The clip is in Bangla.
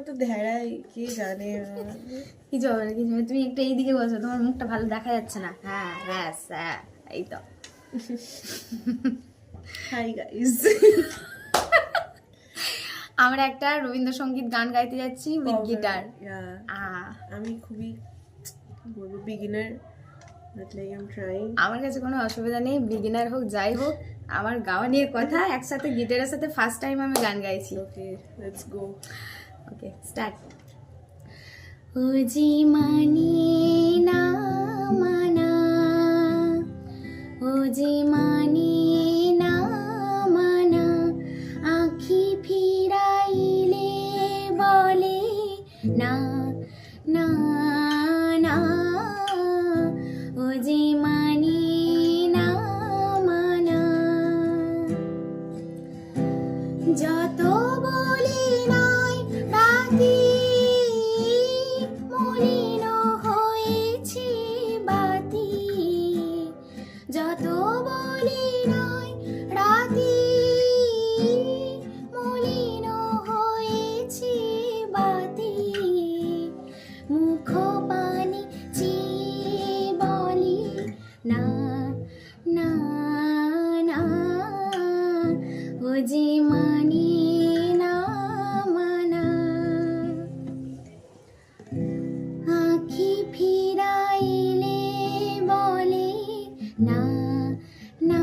তো ধ্যাড়াই, কি জানে। কিছু হবে না, কিছু হবে না। তুমি একটু এইদিকে বসো, তোমার মুখটা ভালো দেখা যাচ্ছে না। হ্যাঁ ব্যাস, হ্যাঁ এই তো। Hi guys. আমরা একটা রবীন্দ্রসঙ্গীত গান গাইতে যাচ্ছি উইথ গিটার। আমি খুবই বলবো beginner, but like I am trying. আমার কাছে কোনো অসুবিধা নেই, বিগিনার হোক যাই হোক, আমার গাওয়া নিয়ে কথা। একসাথে গিটারের সাথে ফার্স্ট টাইম আমি গান গাইছি। ওকে, লেটস গো। Okay start. ও জি মানি না মানা, ও জি মানি না মানা, আখি ফিরাইলে বলে না না না, ও জি মানি না মানা। যত বলি নাই রাতি মলিন হয়েছে বাতি, যত বলি নাই রাতি মলিন হয়েছে বাতি, মুখ পানি চেয়ে বলি না না না, ও যে মানি না মানা, আখি ফিরাইলে বলে না না